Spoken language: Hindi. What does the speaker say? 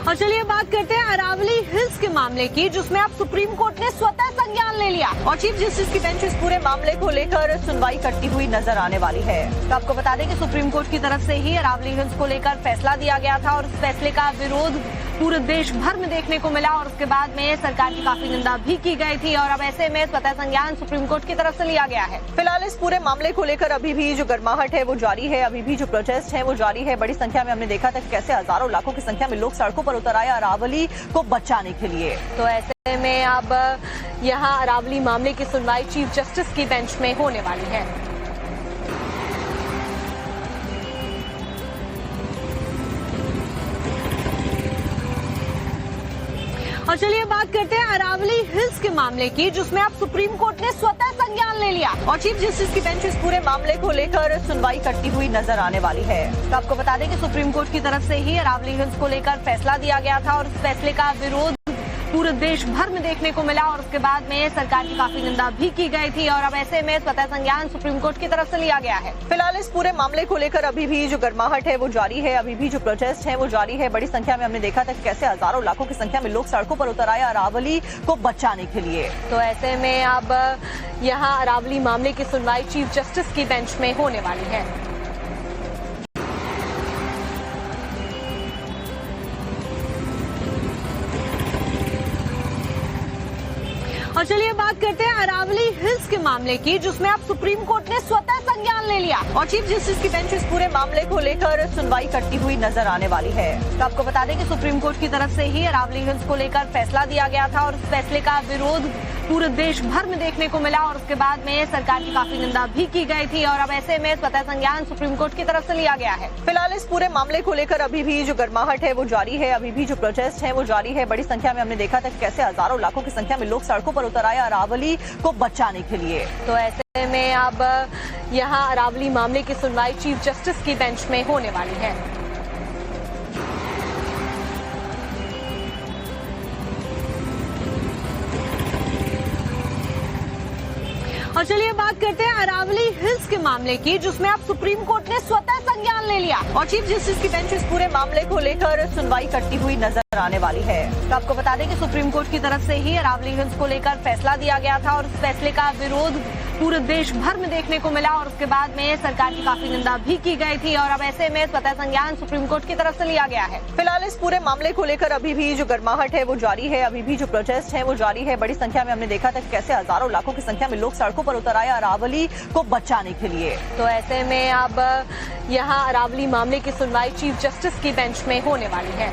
और चलिए बात करते हैं अरावली हिल्स के मामले की, जिसमें अब सुप्रीम कोर्ट ने स्वतः संज्ञान ले लिया और चीफ जस्टिस की बेंच इस पूरे मामले को लेकर सुनवाई करती हुई नजर आने वाली है। तो आपको बता दें कि सुप्रीम कोर्ट की तरफ से ही अरावली हिल्स को लेकर फैसला दिया गया था और इस फैसले का विरोध पूरे देश भर में देखने को मिला और उसके बाद में सरकार की काफी निंदा भी की गई थी और अब ऐसे में स्वतः संज्ञान सुप्रीम कोर्ट की तरफ से लिया गया है। फिलहाल इस पूरे मामले को लेकर अभी भी जो गर्माहट है वो जारी है, अभी भी जो प्रोटेस्ट है वो जारी है। बड़ी संख्या में हमने देखा था कि कैसे हजारों लाखों की संख्या में लोग सड़कों पर उतर आए अरावली को बचाने के लिए। तो ऐसे में अब यहाँ अरावली मामले की सुनवाई चीफ जस्टिस की बेंच में होने वाली है। और चलिए बात करते हैं अरावली हिल्स के मामले की, जिसमें अब सुप्रीम कोर्ट ने स्वतः संज्ञान ले लिया और चीफ जस्टिस की बेंच इस पूरे मामले को लेकर सुनवाई करती हुई नजर आने वाली है। तो आपको बता दें कि सुप्रीम कोर्ट की तरफ से ही अरावली हिल्स को लेकर फैसला दिया गया था और इस फैसले का विरोध पूरे देश भर में देखने को मिला और उसके बाद में सरकार की काफी निंदा भी की गई थी और अब ऐसे में स्वतः संज्ञान सुप्रीम कोर्ट की तरफ से लिया गया है। फिलहाल इस पूरे मामले को लेकर अभी भी जो गर्माहट है वो जारी है, अभी भी जो प्रोटेस्ट है वो जारी है। बड़ी संख्या में हमने देखा था कि कैसे हजारों लाखों की संख्या में लोग सड़कों पर उतर आए अरावली को बचाने के लिए। तो ऐसे में अब यहाँ अरावली मामले की सुनवाई चीफ जस्टिस की बेंच में होने वाली है। और चलिए बात करते हैं अरावली हिल्स के मामले की, जिसमें अब सुप्रीम कोर्ट ने स्वतः संज्ञान ले लिया और चीफ जस्टिस की बेंच इस पूरे मामले को लेकर सुनवाई करती हुई नजर आने वाली है। तो आपको बता दें कि सुप्रीम कोर्ट की तरफ से ही अरावली हिल्स को लेकर फैसला दिया गया था और इस फैसले का विरोध पूरे देश भर में देखने को मिला और उसके बाद में सरकार की काफी निंदा भी की गई थी और अब ऐसे में स्वतः संज्ञान सुप्रीम कोर्ट की तरफ से लिया गया है। फिलहाल इस पूरे मामले को लेकर अभी भी जो गर्माहट है वो जारी है, अभी भी जो प्रोटेस्ट है वो जारी है। बड़ी संख्या में हमने देखा था कि कैसे हजारों लाखों की संख्या में लोग सड़कों पर उतर आए अरावली को बचाने के लिए। तो ऐसे में अब यहाँ अरावली मामले की सुनवाई चीफ जस्टिस की बेंच में होने वाली है। और चलिए बात करते हैं अरावली हिल्स के मामले की, जिसमें अब सुप्रीम कोर्ट ने स्वतः संज्ञान ले लिया और चीफ जस्टिस की बेंच इस पूरे मामले को लेकर सुनवाई करती हुई नजर आने वाली है। तो आपको बता दें कि सुप्रीम कोर्ट की तरफ से ही अरावली हिल्स को लेकर फैसला दिया गया था और इस फैसले का विरोध पूरे देश भर में देखने को मिला और उसके बाद में सरकार की काफी निंदा भी की गई थी और अब ऐसे में स्वतः संज्ञान सुप्रीम कोर्ट की तरफ से लिया गया है। फिलहाल इस पूरे मामले को लेकर अभी भी जो गर्माहट है वो जारी है, अभी भी जो प्रोटेस्ट है वो जारी है। बड़ी संख्या में हमने देखा था कि कैसे हजारों लाखों की संख्या में लोग सड़कों पर उतर आए अरावली को बचाने के लिए। तो ऐसे में अब यहाँ अरावली मामले की सुनवाई चीफ जस्टिस की बेंच में होने वाली है।